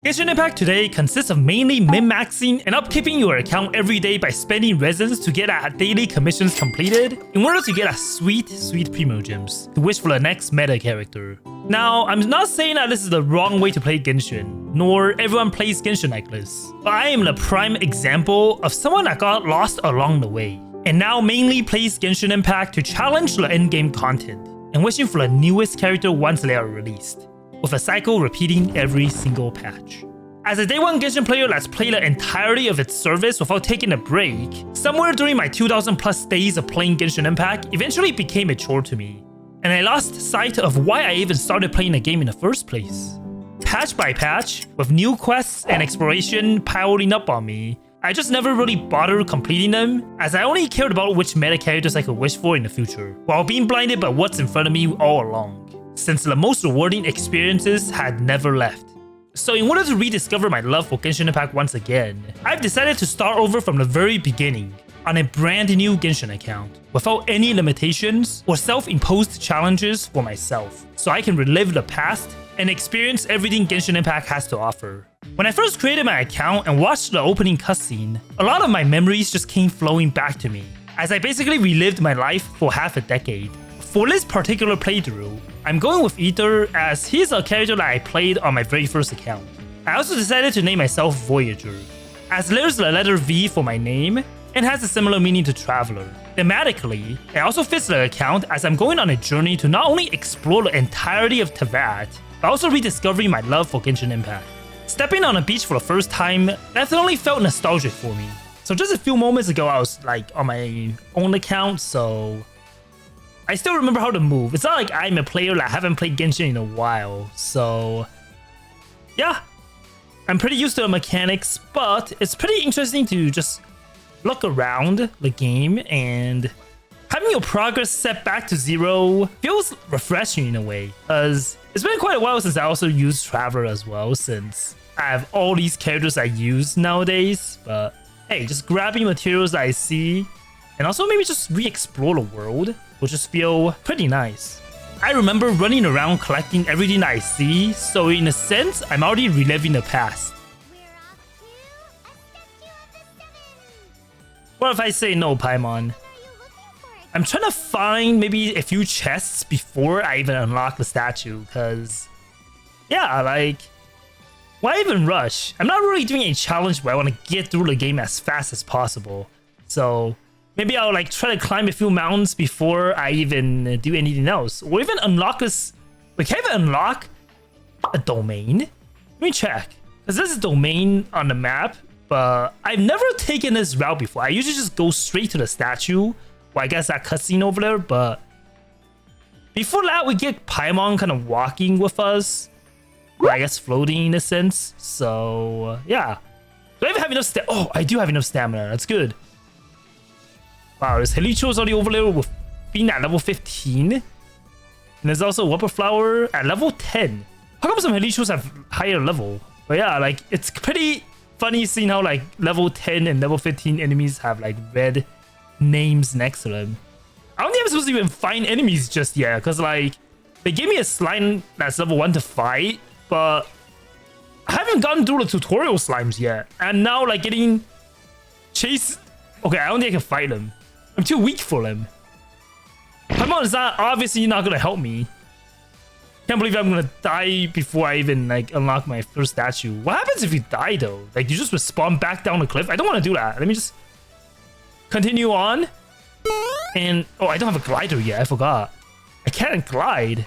Genshin Impact today consists of mainly min-maxing and upkeeping your account every day by spending resins to get daily commissions completed in order to get sweet Primogems to wish for the next meta character. Now, I'm not saying that this is the wrong way to play Genshin, nor everyone plays Genshin like this, but I am the prime example of someone that got lost along the way, and now mainly plays Genshin Impact to challenge the endgame content, and wishing for the newest character once they are released, with a cycle repeating every single patch. As a day 1 Genshin player that's played the entirety of its service without taking a break, somewhere during my 2000 plus days of playing Genshin Impact eventually became a chore to me, and I lost sight of why I even started playing the game in the first place. Patch by patch, with new quests and exploration piling up on me, I just never really bothered completing them, as I only cared about which meta characters I could wish for in the future, while being blinded by what's in front of me all along, since the most rewarding experiences had never left. So in order to rediscover my love for Genshin Impact once again, I've decided to start over from the very beginning on a brand new Genshin account, without any limitations or self-imposed challenges for myself, so I can relive the past and experience everything Genshin Impact has to offer. When I first created my account and watched the opening cutscene, a lot of my memories just came flowing back to me, as I basically relived my life for half a decade. For this particular playthrough, I'm going with Ether, as he's a character that I played on my very first account. I also decided to name myself Voyager, as there's the letter V for my name and has a similar meaning to Traveler. Thematically, it also fits the account as I'm going on a journey to not only explore the entirety of Teyvat, but also rediscovering my love for Genshin Impact. Stepping on a beach for the first time definitely felt nostalgic for me. So just a few moments ago I was on my own account, so I still remember how to move. It's not like I'm a player that haven't played Genshin in a while, so yeah. I'm pretty used to the mechanics, but it's pretty interesting to just look around the game, and having your progress set back to 0 feels refreshing in a way, because it's been quite a while since I also used Traveler as well, since I have all these characters I use nowadays. But hey, just grabbing materials that I see, and also maybe just re-explore the world will just feel pretty nice. I remember running around collecting everything that I see, so in a sense, I'm already reliving the past. What if I say no, Paimon? I'm trying to find maybe a few chests before I even unlock the statue, because yeah, why even rush? I'm not really doing a challenge where I want to get through the game as fast as possible, so maybe I'll try to climb a few mountains before I even do anything else, or even unlock this. Wait, can I even unlock a domain? Let me check, because there's a domain on the map, but I've never taken this route before. I usually just go straight to the statue. Well, I guess that cutscene over there, but before that, we get Paimon kind of walking with us, or I guess floating in a sense. So yeah, do I even have enough oh, I do have enough stamina. That's good. Wow, there's Helichos already over there with being at level 15, and there's also Whopper Flower at level 10. How come some Helichos have higher level? But yeah, it's pretty funny seeing how level 10 and level 15 enemies have red names next to them. I don't think I'm supposed to even find enemies just yet, because they gave me a slime that's level 1 to fight, but I haven't gotten through the tutorial slimes yet, and now getting chased. Okay, I don't think I can fight them. I'm too weak for them. Paimon is obviously not gonna help me. Can't believe I'm gonna die before I even unlock my first statue. What happens if you die though? You just respawn back down the cliff? I don't want to do that. Let me just continue on. And oh, I don't have a glider yet. I forgot. I can't glide.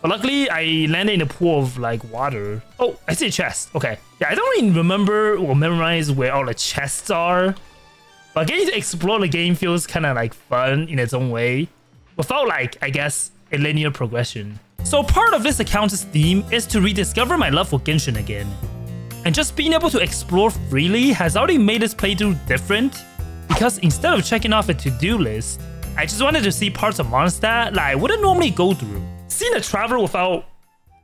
But luckily, I landed in a pool of water. Oh, I see a chest. Okay. Yeah, I don't really remember or memorize where all the chests are, but getting to explore the game feels kind of fun in its own way, without I guess a linear progression. So part of this account's theme is to rediscover my love for Genshin again, and just being able to explore freely has already made this playthrough different, because instead of checking off a to-do list, I just wanted to see parts of Mondstadt that I wouldn't normally go through. Seeing a Traveler without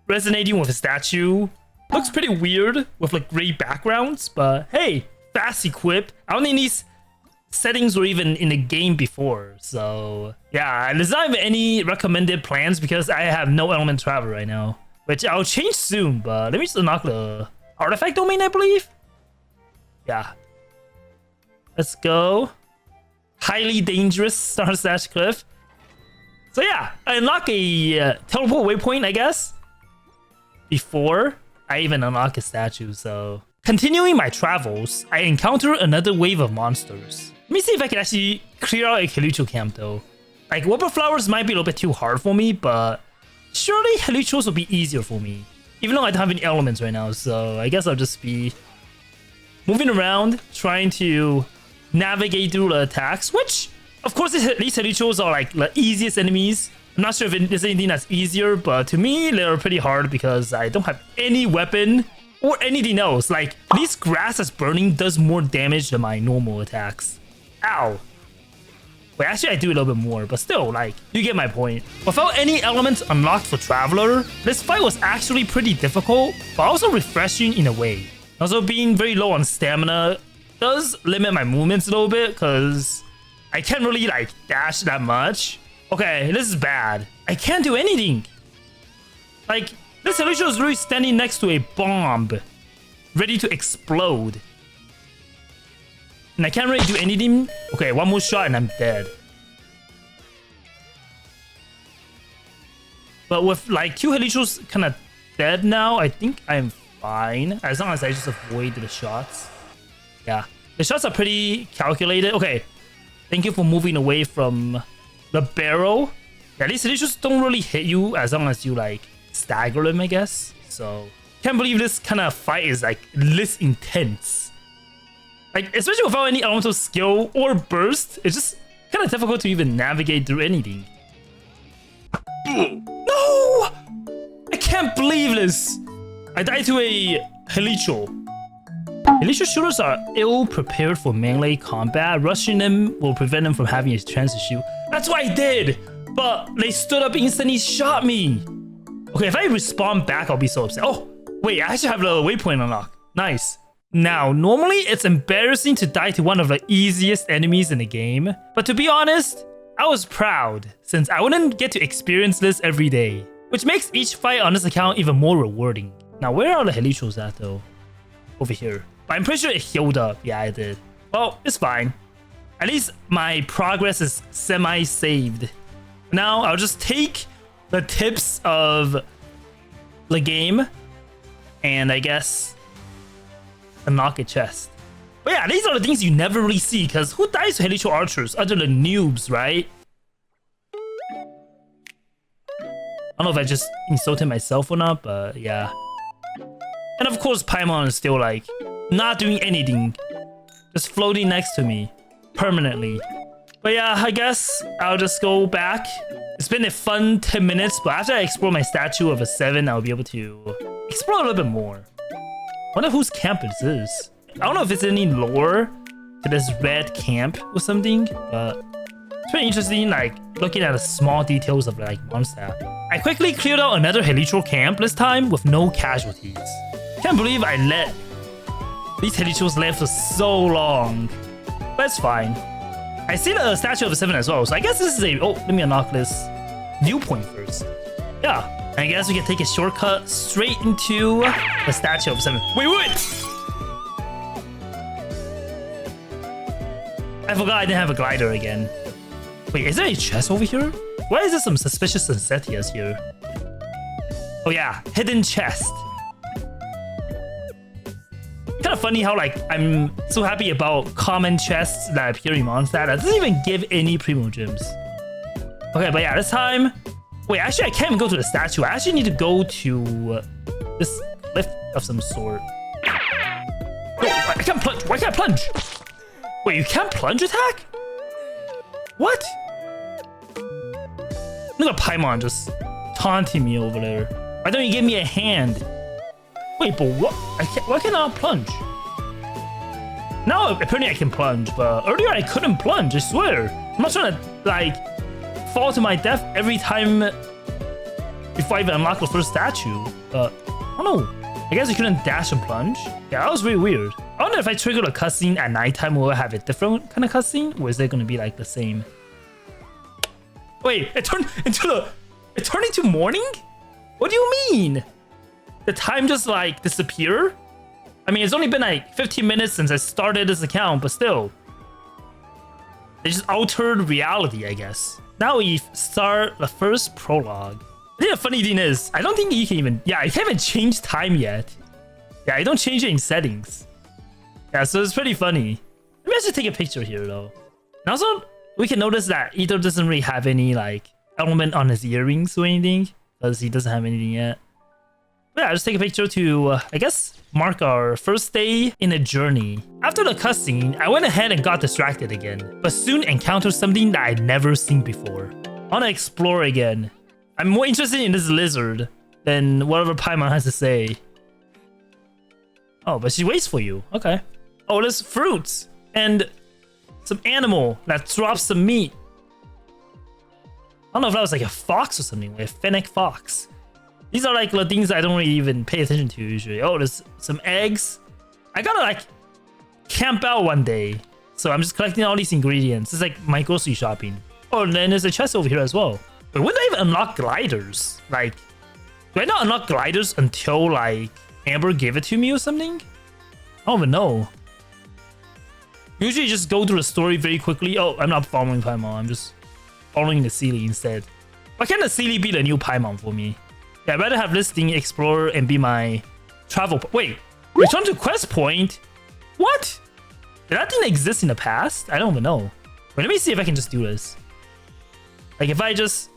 resonating with a statue looks pretty weird with gray backgrounds, but hey, fast equip. I don't think these settings were even in the game before, so yeah, there's not even any recommended plans because I have no element Traveler right now, which I'll change soon. But let me just unlock the Artifact domain, I believe? Yeah. Let's go. Highly dangerous Star Slash Cliff. So yeah, I unlock a teleport waypoint, I guess, before I even unlock a statue. So continuing my travels, I encounter another wave of monsters. Let me see if I can actually clear out a Helicho camp though. Like Whopper Flowers might be a little bit too hard for me, but surely Helichos will be easier for me. Even though I don't have any elements right now, so I guess I'll just be moving around, trying to navigate through the attacks, which, of course, these Helichos are like the easiest enemies. I'm not sure if there's anything that's easier, but to me, they're pretty hard because I don't have any weapon or anything else. Like, this grass that's burning does more damage than my normal attacks. Ow. Wait, actually, I do a little bit more, but still, like, you get my point. Without any elements unlocked for Traveler, this fight was actually pretty difficult, but also refreshing in a way. Also, being very low on stamina does limit my movements a little bit, because I can't really, like, dash that much. Okay, this is bad. I can't do anything. Like, this Helicho is really standing next to a bomb, ready to explode. And I can't really do anything. Okay, one more shot and I'm dead. But with like 2 Helichos kind of dead now, I think I'm fine. As long as I just avoid the shots. Yeah, the shots are pretty calculated. Okay, thank you for moving away from the barrel. Yeah, these Helichos don't really hit you as long as you like stagger them, I guess. So, can't believe this kind of fight is like this intense. Like, especially without any elemental skill or burst, it's just kind of difficult to even navigate through anything. No! I can't believe this! I died to a Helicho. Helicho shooters are ill-prepared for melee combat. Rushing them will prevent them from having a chance to shoot. That's what I did! But they stood up instantly, shot me! Okay, if I respawn back, I'll be so upset. Oh, wait, I actually have a waypoint unlocked. Nice. Now, normally it's embarrassing to die to one of the easiest enemies in the game, but to be honest, I was proud since I wouldn't get to experience this every day, which makes each fight on this account even more rewarding. Now, where are the Helichos at though? Over here. But I'm pretty sure it healed up. Yeah, I did. Well, it's fine. At least my progress is semi-saved. Now, I'll just take the tips of the game and I guess unlock a chest. But yeah, these are the things you never really see, because who dies to Helicho archers other than noobs, right? I don't know if I just insulted myself or not, but yeah. And of course, Paimon is still like not doing anything, just floating next to me permanently. But yeah, I guess I'll just go back. It's been a fun 10 minutes, but after I explore my statue of a 7, I'll be able to explore a little bit more. Wonder whose camp this is. I don't know if it's any lore to this red camp or something, but it's pretty interesting, like looking at the small details of like Mondstadt. I quickly cleared out another Helicho camp this time with no casualties. Can't believe I let these Helichos live for so long. But it's fine. I see the statue of a 7 as well, so I guess this is a... Oh, let me unlock this viewpoint first. Yeah. I guess we can take a shortcut straight into the statue of 7. Wait! I forgot I didn't have a glider again. Wait, is there a chest over here? Why is there some suspicious Sensetias here? Oh yeah, hidden chest. Kind of funny how like I'm so happy about common chests that appear in Mondstadt that doesn't even give any Primogems. Okay, but yeah, this time... Wait, actually, I can't even go to the statue. I actually need to go to this cliff of some sort. Oh, I can't plunge. Why can't I plunge? Wait, you can't plunge attack? What? Look at Paimon just taunting me over there. Why don't you give me a hand? Wait, but what? Why can't I plunge? Now, apparently I can plunge, but earlier I couldn't plunge, I swear. I'm not trying to, like... fall to my death every time before I even unlock the first statue. But I don't know. I guess you couldn't dash and plunge. Yeah, that was really weird. I wonder if I trigger a cutscene at nighttime, will it have a different kind of cutscene, or is it going to be like the same? Wait, it turned into morning? What do you mean? The time just like disappeared? I mean, it's only been like 15 minutes since I started this account, but still. They just altered reality, I guess. Now we start the first prologue. I think the funny thing is, I don't think you can even... Yeah, I can't even change time yet. Yeah, I don't change it in settings. Yeah, so it's pretty funny. Maybe I should take a picture here, though. And also, we can notice that Ito doesn't really have any, like, element on his earrings or anything. Because he doesn't have anything yet. But yeah, I'll just take a picture to, I guess, mark our first day in a journey. After the cutscene, I went ahead and got distracted again. But soon encountered something that I'd never seen before. I want to explore again. I'm more interested in this lizard than whatever Paimon has to say. Oh, but she waits for you. Okay. Oh, there's fruits and some animal that drops some meat. I don't know if that was like a fox or something, like a fennec fox. These are like the things I don't really even pay attention to usually. Oh, there's some eggs. I gotta like camp out one day. So I'm just collecting all these ingredients. It's like my grocery shopping. Oh, and then there's a chest over here as well. But when do I even unlock gliders? Like, do I not unlock gliders until like Amber gave it to me or something? I don't even know. Usually just go through the story very quickly. Oh, I'm not following Paimon. I'm just following the Sealy instead. Why can't the Sealy be the new Paimon for me? Yeah, I'd rather have this thing explore and be my travel... Wait, return to quest point? What? Did that thing exist in the past? I don't even know. Wait, let me see if I can just do this. Like if I just,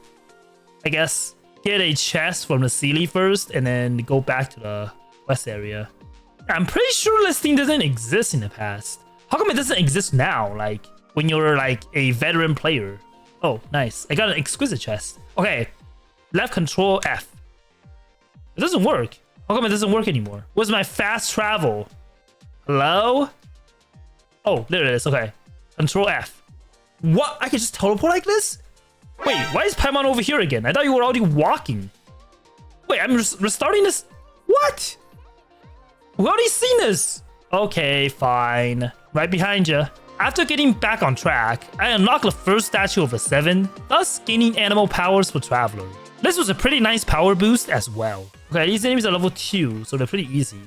I guess, get a chest from the Sealy first and then go back to the quest area. I'm pretty sure this thing doesn't exist in the past. How come it doesn't exist now? Like when you're like a veteran player. Oh, nice. I got an exquisite chest. Okay, left control F. It doesn't work. How come it doesn't work anymore? Where's my fast travel? Hello? Oh, there it is. Okay. Control F. What? I can just teleport like this? Wait, why is Paimon over here again? I thought you were already walking. Wait, I'm restarting this? What? We already seen this. Okay, fine. Right behind you. After getting back on track, I unlocked the first statue of the 7, thus gaining animal powers for Traveler. This was a pretty nice power boost as well. Okay, these enemies are level 2, so they're pretty easy.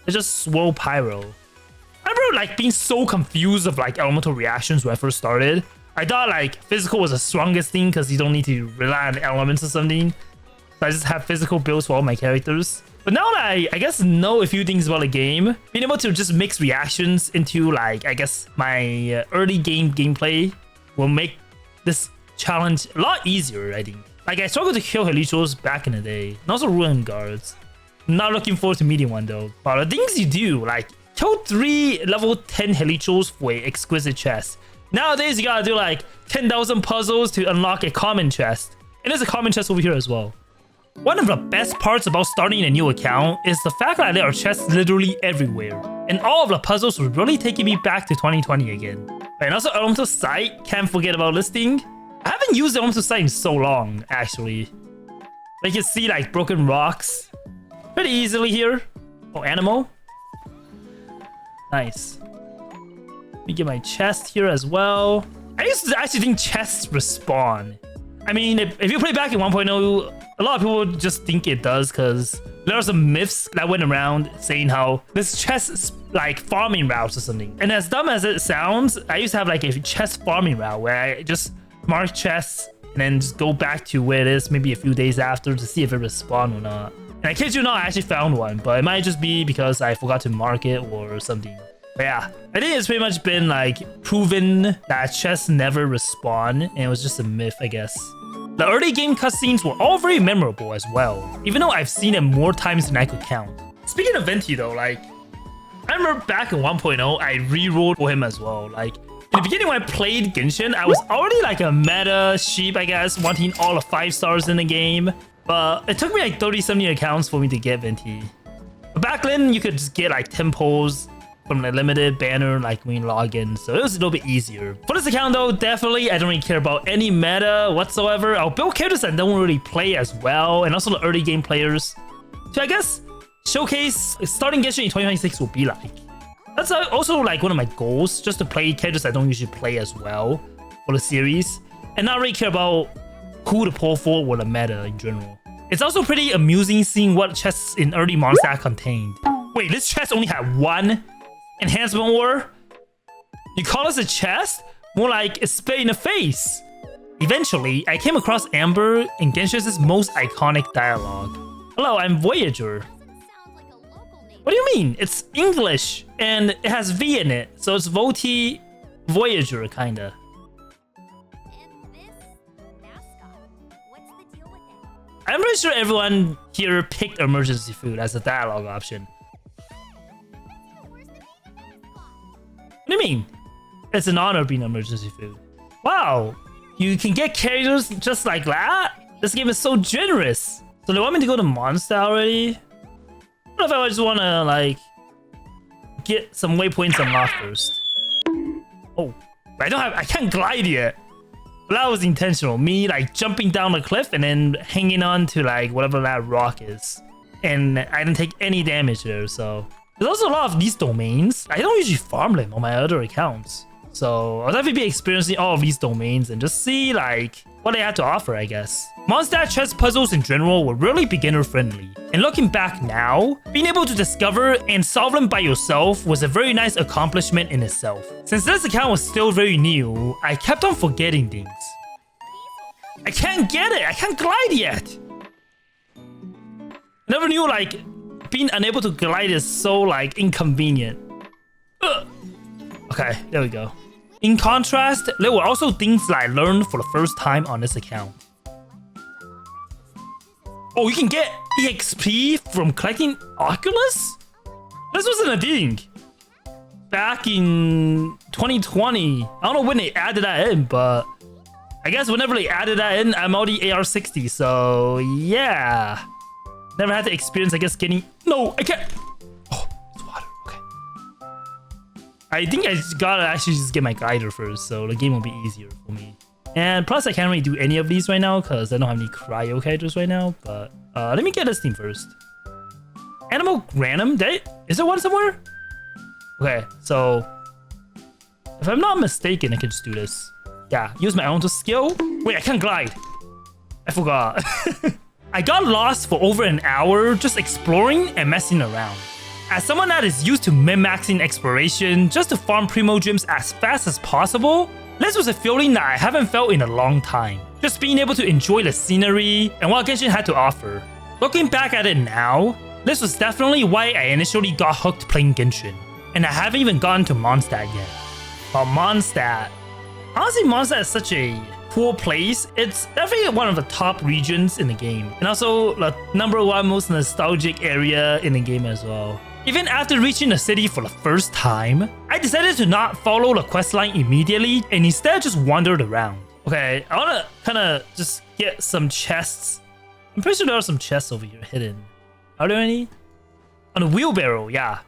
They're just swirl pyro. I remember like being so confused of like elemental reactions when I first started. I thought like physical was the strongest thing because you don't need to rely on elements or something. So I just have physical builds for all my characters. But now that I guess know a few things about the game, being able to just mix reactions into like, I guess my early game gameplay will make this challenge a lot easier, I think. Like I struggled to kill Helichos back in the day, and also Ruin Guards. Not looking forward to meeting one though. But the things you do, like kill 3 level 10 Helichos for an exquisite chest. Nowadays you gotta do like 10,000 puzzles to unlock a common chest. And there's a common chest over here as well. One of the best parts about starting a new account is the fact that there are chests literally everywhere. And all of the puzzles were really taking me back to 2020 again. And also Elemental Sight, can't forget about this thing. I haven't used Elemental Sight in so long, actually. But you can see like broken rocks pretty easily here. Oh, Anemo. Nice. Let me get my chest here as well. I used to actually think chests respawn. I mean, if you play back in 1.0, a lot of people just think it does because there are some myths that went around saying how this chest is like farming routes or something. And as dumb as it sounds, I used to have like a chest farming route where I just mark chests and then just go back to where it is maybe a few days after to see if it respawned or not. And I kid you not, I actually found one, but it might just be because I forgot to mark it or something. But yeah, I think it's pretty much been like proven that chests never respawn and it was just a myth, I guess. The early game cutscenes were all very memorable as well, even though I've seen it more times than I could count. Speaking of Venti though, like, I remember back in 1.0, I re-rolled for him as well. Like, in the beginning when I played Genshin, I was already like a meta sheep, I guess, wanting all the 5 stars in the game. But it took me like 30-something accounts for me to get Venti. But back then, you could just get like temples from the limited banner like when you log in, so it was a little bit easier. For this account though, definitely I don't really care about any meta whatsoever. I'll build characters that don't really play as well, and also the early game players. So I guess showcase starting Genshin in 2026 will be like. That's also like one of my goals, just to play characters that don't usually play as well for the series, and not really care about who to pull for or the meta in general. It's also pretty amusing seeing what chests in early Mondstadt contained. Wait, this chest only had one enhancement ore? You call this a chest? More like a spit in the face. Eventually, I came across Amber in Genshin's most iconic dialogue. Hello, I'm Voyager. What do you mean? It's English and it has V in it, so it's Voti Voyager kinda. I'm pretty sure everyone here picked emergency food as a dialogue option. What do you mean? It's an honor being emergency food. Wow, you can get characters just like that? This game is so generous. So they want me to go to Mondstadt already? What if I just want to like get some waypoints unlocked first? Oh, I can't glide yet. But that was intentional. Me like jumping down the cliff and then hanging on to like whatever that rock is. And I didn't take any damage there, so. There's also a lot of these domains. I don't usually farm them on my other accounts. So I'll definitely be experiencing all of these domains and just see like what they have to offer, I guess. Mondstadt chess puzzles in general were really beginner friendly. And looking back now, being able to discover and solve them by yourself was a very nice accomplishment in itself. Since this account was still very new, I kept on forgetting things. I can't get it! I can't glide yet! I never knew like being unable to glide is so like inconvenient. Ugh. Okay, there we go. In contrast, there were also things that I learned for the first time on this account. Oh, you can get EXP from collecting Oculus? This wasn't a thing. Back in 2020. I don't know when they added that in, but I guess whenever they added that in, I'm already AR60, so yeah. Never had the experience, I guess, getting... No, I can't... Oh, it's water. Okay. I think I just gotta actually just get my glider first, so the game will be easier for me. And plus, I can't really do any of these right now, because I don't have any cryo characters right now, but... let me get this team first. Anemo random? Is there one somewhere? Okay, so... If I'm not mistaken, I can just do this. Yeah, use my own to skill. Wait, I can't glide. I forgot. I got lost for over an hour just exploring and messing around. As someone that is used to min-maxing exploration just to farm Primogems as fast as possible, this was a feeling that I haven't felt in a long time. Just being able to enjoy the scenery and what Genshin had to offer. Looking back at it now, this was definitely why I initially got hooked playing Genshin. And I haven't even gotten to Mondstadt yet. But Mondstadt... Honestly, Mondstadt is such a cool place. It's definitely one of the top regions in the game. And also the #1 most nostalgic area in the game as well. Even after reaching the city for the first time, I decided to not follow the questline immediately and instead just wandered around. Okay, I wanna kinda just get some chests. I'm pretty sure there are some chests over here hidden. Are there any? On the wheelbarrow, yeah.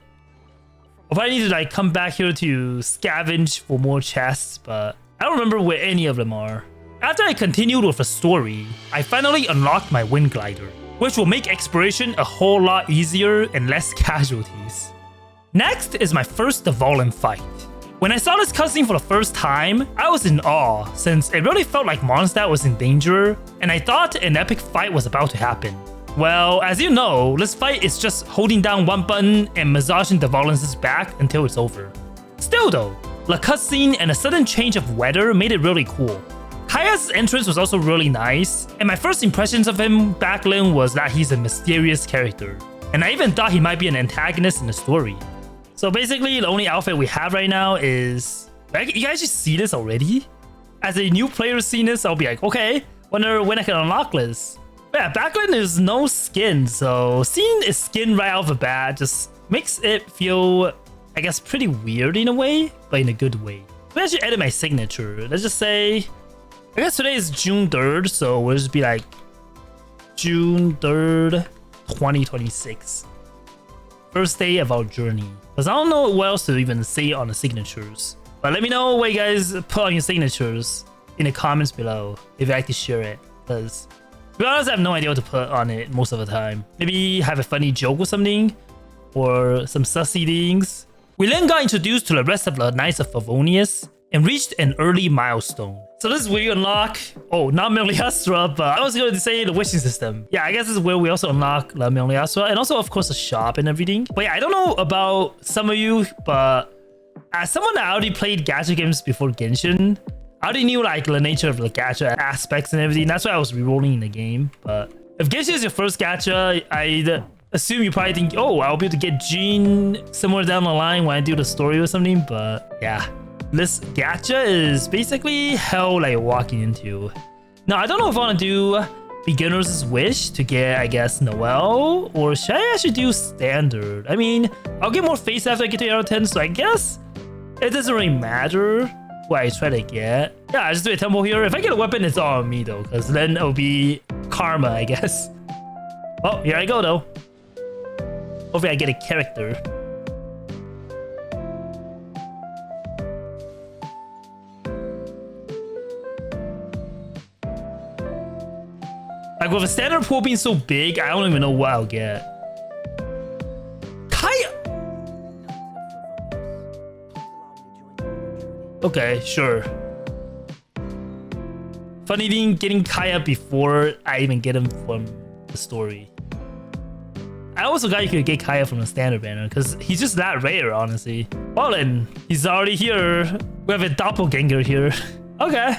I'll probably need to like come back here to scavenge for more chests, but I don't remember where any of them are. After I continued with the story, I finally unlocked my wind glider, which will make exploration a whole lot easier and less casualties. Next is my first Dvalin fight. When I saw this cutscene for the first time, I was in awe since it really felt like Mondstadt was in danger and I thought an epic fight was about to happen. Well, as you know, this fight is just holding down one button and massaging Dvalin's back until it's over. Still though, the cutscene and a sudden change of weather made it really cool. Kaya's entrance was also really nice, and my first impressions of him back then was that he's a mysterious character. And I even thought he might be an antagonist in the story. So basically, the only outfit we have right now is... You guys just see this already? As a new player seeing this, I'll be like, okay, wonder when I can unlock this. But yeah, back then there's no skin, so seeing a skin right off the bat just makes it feel, I guess, pretty weird in a way, but in a good way. So I should edit my signature. Let's just say... I guess today is June 3rd, so we'll just be like June 3rd, 2026. First day of our journey. Because I don't know what else to even say on the signatures. But let me know what you guys put on your signatures in the comments below if you'd like to share it. Because to be honest, I have no idea what to put on it most of the time. Maybe have a funny joke or something. Or some sussy things. We then got introduced to the rest of the Knights of Favonius. and reached an early milestone. So this is where you unlock, oh, not Miliastra, but I was going to say the wishing system. Yeah, I guess this is where we also unlock La Miliastra, and also, of course, the shop and everything. But yeah, I don't know about some of you, but as someone that already played gacha games before Genshin, I already knew like the nature of the gacha aspects and everything. That's why I was rerolling in the game. But if Genshin is your first gacha, I'd assume you probably think, oh, I'll be able to get Jean somewhere down the line when I do the story or something. But yeah. This gacha is basically hell like walking into. Now, I don't know if I want to do Beginner's Wish to get, I guess, Noelle, or should I actually do Standard? I mean, I'll get more face after I get to 8 out of 10, so I guess it doesn't really matter what I try to get. Yeah, I just do a temple here. If I get a weapon, it's all on me though, because then it'll be karma, I guess. Oh, here I go though. Hopefully I get a character. Like with a standard pool being so big, I don't even know what I'll get. Kaya! Okay, sure. Funny thing, getting Kaya before I even get him from the story. I also got you could get Kaya from the standard banner because he's just that rare, honestly. Well then, he's already here. We have a doppelganger here. Okay,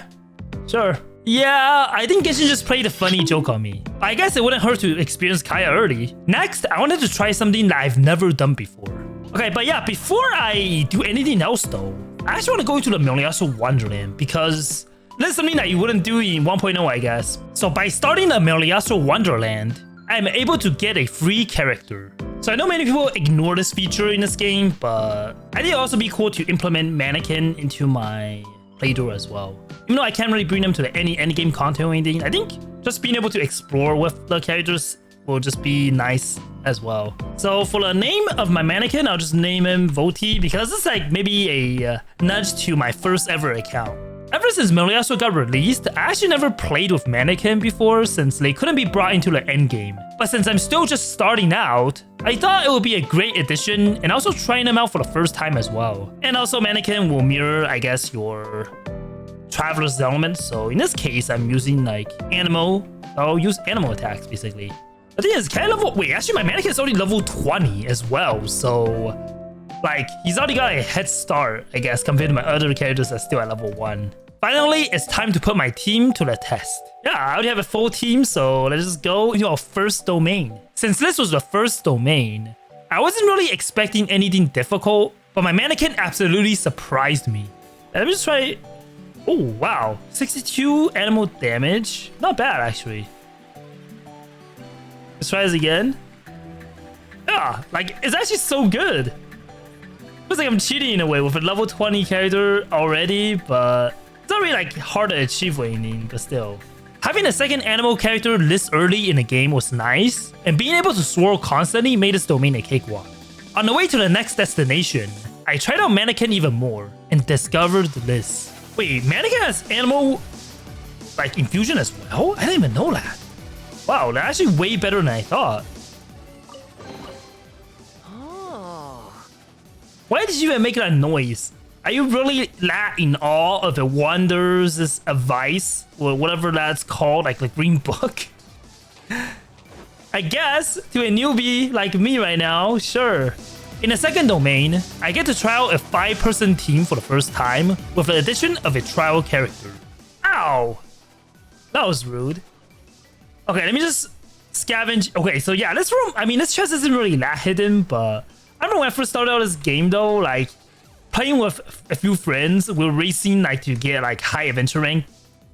sure. Yeah, I think Genshin just played a funny joke on me. I guess it wouldn't hurt to experience Kaya early. Next, I wanted to try something that I've never done before. Okay, but yeah, before I do anything else though, I actually want to go into the Miliastra Wonderland because that's something that you wouldn't do in 1.0, I guess. So by starting the Miliastra Wonderland, I'm able to get a free character. So I know many people ignore this feature in this game, but I think it'd also be cool to implement mannequin into my playthrough as well. Even though I can't really bring them to any endgame content or anything, I think just being able to explore with the characters will just be nice as well. So for the name of my mannequin, I'll just name him Voti because it's like maybe a nudge to my first ever account. Ever since Miliastra got released, I actually never played with mannequin before since they couldn't be brought into the endgame. But since I'm still just starting out, I thought it would be a great addition and also trying them out for the first time as well. And also mannequin will mirror, I guess, your traveler's element. So in this case, I'm using like Anemo. I'll use Anemo attacks basically. The thing is, can I level? Wait, actually my mannequin is already level 20 as well. So like he's already got a head start, I guess, compared to my other characters that's still at level 1. Finally, it's time to put my team to the test. Yeah, I already have a full team, so let's just go into our first domain. Since this was the first domain, I wasn't really expecting anything difficult, but my mannequin absolutely surprised me. Let me just try. Oh, wow. 62 animal damage. Not bad, actually. Let's try this again. Yeah, like, it's actually so good. Feels like I'm cheating in a way with a level 20 character already, but it's not really like hard to achieve or anything, but still. Having a second animal character this early in the game was nice, and being able to swirl constantly made this domain a cakewalk. On the way to the next destination, I tried out mannequin even more and discovered this. Wait, mannequin has animal like infusion as well? I didn't even know that. Wow, they're actually way better than I thought. Why did you even make that noise? Are you really that in awe of the wonders' advice or whatever that's called, like the green book? I guess to a newbie like me right now, sure. In the second domain, I get to try out a 5-person team for the first time with the addition of a trial character. Ow! That was rude. Okay, let me just scavenge. Okay, so yeah, this room, I mean, this chest isn't really that hidden, but I don't know when I first started out this game though, like playing with a few friends, we're racing like to get like high adventure rank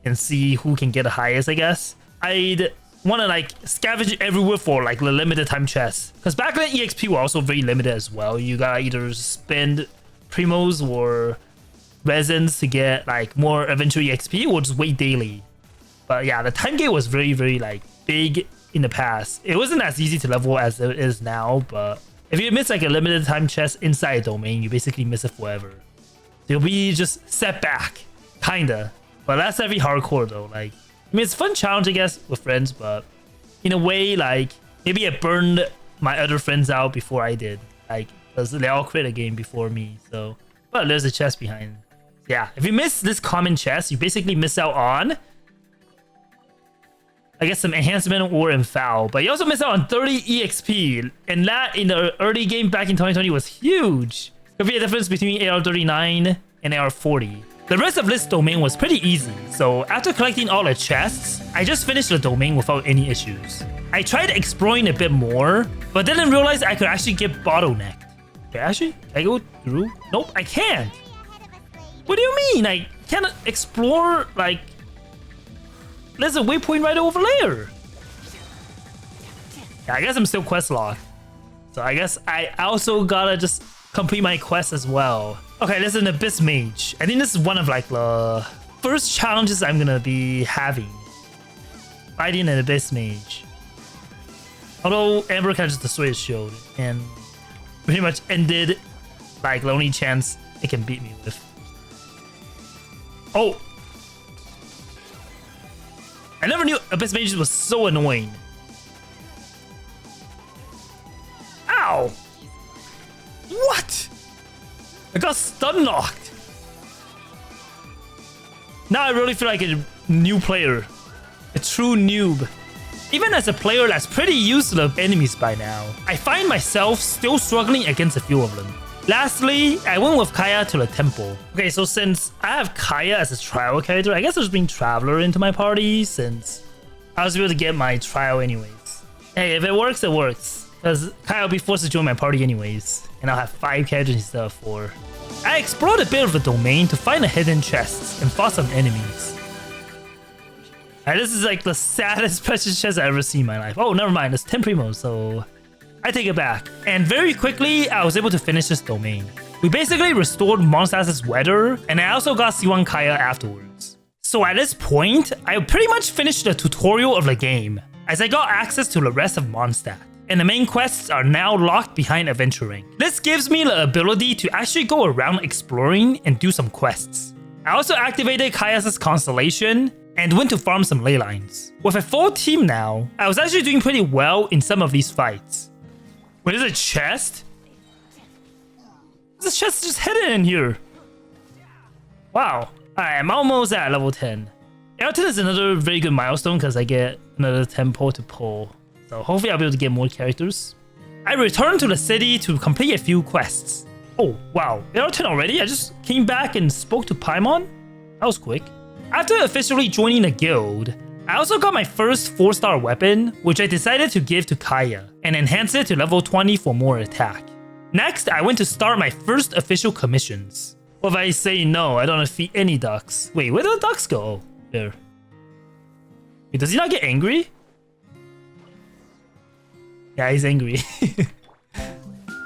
and see who can get the highest, I guess. I'd want to like scavenge everywhere for like the limited time chests. Because back then EXP were also very limited as well. You gotta either spend primos or resins to get like more adventure EXP or just wait daily. But yeah, the time gate was very, very like big in the past. It wasn't as easy to level as it is now, but if you miss like a limited time chest inside a domain, you basically miss it forever. You'll be just set back, kinda. But that's every hardcore though. Like, I mean, it's a fun challenge, I guess, with friends, but in a way, like, maybe I burned my other friends out before I did. Like, because they all quit the game before me, so. But there's a chest behind. Yeah, if you miss this common chest, you basically miss out on, I guess, some enhancement or infoul. But you also miss out on 30 EXP. And that in the early game back in 2020 was huge. Could be a difference between AR39 and AR40. The rest of this domain was pretty easy. So after collecting all the chests, I just finished the domain without any issues. I tried exploring a bit more, but didn't realize I could actually get bottlenecked. Okay, actually, can I go through? Nope, I can't. What do you mean? I can't explore, like... There's a waypoint right over there. Yeah, I guess I'm still quest locked. So I guess I also gotta just complete my quest as well. Okay, there's an Abyss Mage. I think this is one of like the first challenges I'm gonna be having. Fighting an Abyss Mage. Although Amber can just destroy his shield and pretty much ended like the only chance it can beat me with. Oh! I never knew Abyss Mages was so annoying. Ow! What? I got stun locked. Now I really feel like a new player. A true noob. Even as a player that's pretty used to the enemies by now, I find myself still struggling against a few of them. Lastly, I went with Kaya to the temple. Okay, so since I have Kaya as a trial character, I guess I'll just bring Traveler into my party since I was able to get my trial anyways. Hey, if it works, it works. Because Kaya will be forced to join my party anyways. And I'll have 5 characters instead of 4. I explored a bit of the domain to find the hidden chests and fought some enemies. This is like the saddest precious chest I've ever seen in my life. Oh, never mind. It's 10 primos, so I take it back. And very quickly, I was able to finish this domain. We basically restored Mondstadt's weather, and I also got C1 Kaya afterwards. So at this point, I pretty much finished the tutorial of the game, as I got access to the rest of Mondstadt. And the main quests are now locked behind adventuring. This gives me the ability to actually go around exploring and do some quests. I also activated Kaya's constellation and went to farm some ley lines. With a full team now, I was actually doing pretty well in some of these fights. Wait, is it a chest? This chest just hidden in here. Wow. Alright, I'm almost at level 10. Level 10 is another very good milestone because I get another temple to pull. So hopefully I'll be able to get more characters. I returned to the city to complete a few quests. Oh, wow. Level 10 already? I just came back and spoke to Paimon? That was quick. After officially joining the guild, I also got my first 4-star weapon, which I decided to give to Kaya, and enhance it to level 20 for more attack. Next, I went to start my first official commissions. What if I say no, I don't defeat any ducks? Wait, where did the ducks go? Oh, there. Wait, does he not get angry? Yeah, he's angry.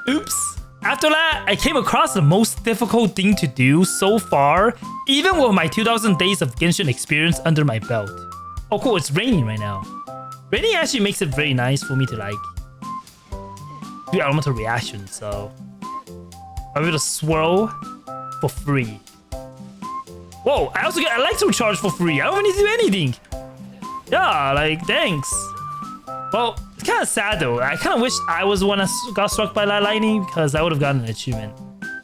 Oops. After that, I came across the most difficult thing to do so far, even with my 2000 days of Genshin experience under my belt. Oh cool, it's raining right now. Raining actually makes it very nice for me to like do elemental reactions, so I'm able to swirl for free. Whoa, I also get electro charge for free. I don't even need to do anything. Yeah, like thanks. Well, it's kind of sad though. I kind of wish I was the one that got struck by that lightning because I would have gotten an achievement.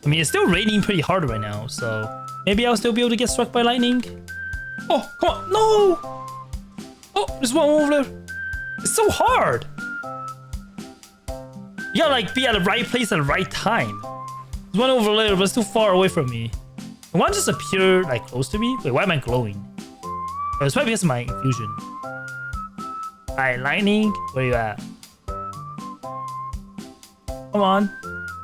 I mean, it's still raining pretty hard right now, so maybe I'll still be able to get struck by lightning. Oh, come on. No! Oh, there's one over there. It's so hard. You gotta like be at the right place at the right time. There's one over there, but it's too far away from me. And one just appeared like close to me. Wait, why am I glowing? Oh, it's probably because of my infusion. Alright, lightning, where you at? Come on.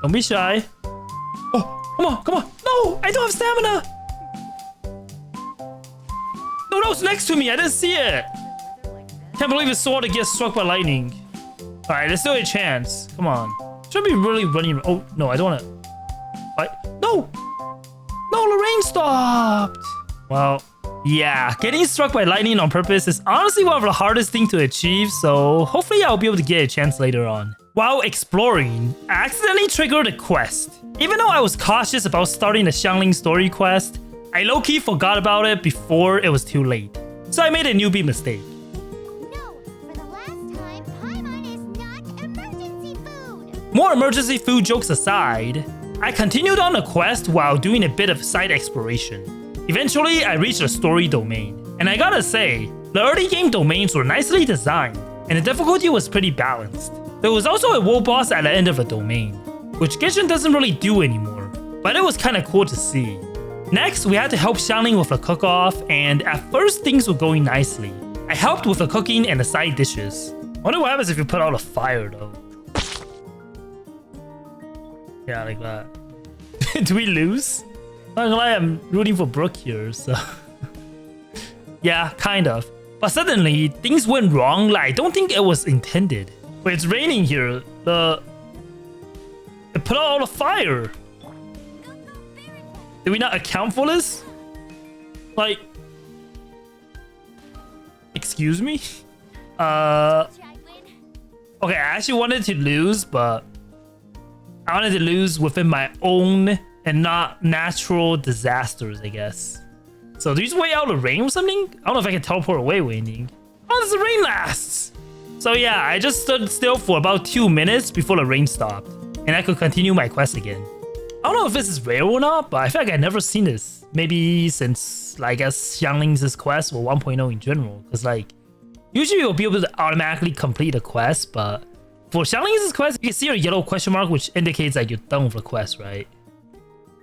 Don't be shy. Oh, come on, come on. No, I don't have stamina. No, that was next to me. I didn't see it. Can't believe it's so hard to get struck by lightning. Alright, there's still a chance. Come on. Should be really running. Oh, no, I don't want to. What? No! No, the rain stopped. Well, yeah, getting struck by lightning on purpose is honestly one of the hardest things to achieve, so hopefully I'll be able to get a chance later on. While exploring, I accidentally triggered a quest. Even though I was cautious about starting the Xiangling story quest, I low-key forgot about it before it was too late. So I made a newbie mistake. No, for the last time, Paimon is not emergency food. More emergency food jokes aside, I continued on the quest while doing a bit of side exploration. Eventually, I reached the story domain, and I gotta say, the early game domains were nicely designed, and the difficulty was pretty balanced. There was also a world boss at the end of the domain, which Genshin doesn't really do anymore, but it was kinda cool to see. Next, we had to help Xiangling with a cook-off, and at first things were going nicely. I helped with the cooking and the side dishes. I wonder what happens if you put out a fire though. Yeah, like that. Do we lose? Not gonna lie, I'm rooting for Brooke here, so... yeah, kind of. But suddenly, things went wrong, like I don't think it was intended. But it's raining here. It put out all the fire. Did we not account for this? Like... excuse me? Okay, I actually wanted to lose, but I wanted to lose within my own and not natural disasters, I guess. So do you just wait out the rain or something? I don't know if I can teleport away waiting. How does the rain last? So yeah, I just stood still for about 2 minutes before the rain stopped, and I could continue my quest again. I don't know if this is rare or not, but I feel like I've never seen this. Maybe since, like, I guess, Xiangling's quest or 1.0 in general. Because, like, usually you'll be able to automatically complete a quest, but for Xiangling's quest, you can see a yellow question mark, which indicates, like, you're done with the quest, right?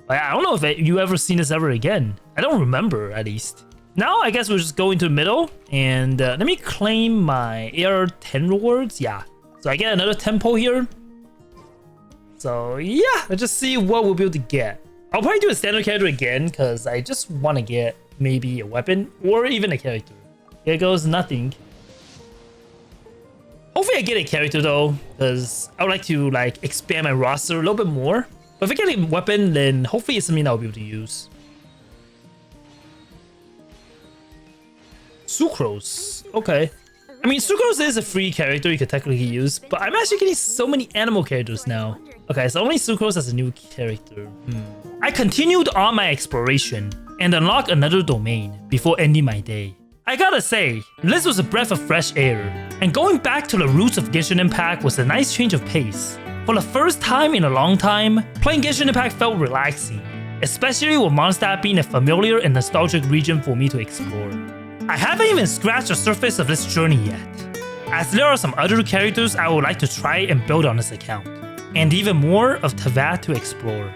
Like, I don't know if you ever seen this ever again. I don't remember, at least. Now, I guess we'll just go into the middle, and let me claim my AR10 rewards. Yeah, so I get another tempo here. So yeah, let's just see what we'll be able to get. I'll probably do a standard character again because I just want to get maybe a weapon or even a character. Here goes nothing. Hopefully I get a character though, because I would like to like expand my roster a little bit more. But if I get a weapon, then hopefully it's something I'll be able to use. Sucrose. Okay. I mean, Sucrose is a free character you could technically use, but I'm actually getting so many animal characters now. Okay, so only Sucrose as a new character. I continued on my exploration and unlocked another domain before ending my day. I gotta say, this was a breath of fresh air, and going back to the roots of Genshin Impact was a nice change of pace. For the first time in a long time, playing Genshin Impact felt relaxing, especially with Mondstadt being a familiar and nostalgic region for me to explore. I haven't even scratched the surface of this journey yet, as there are some other characters I would like to try and build on this account, and even more of Teyvat to explore.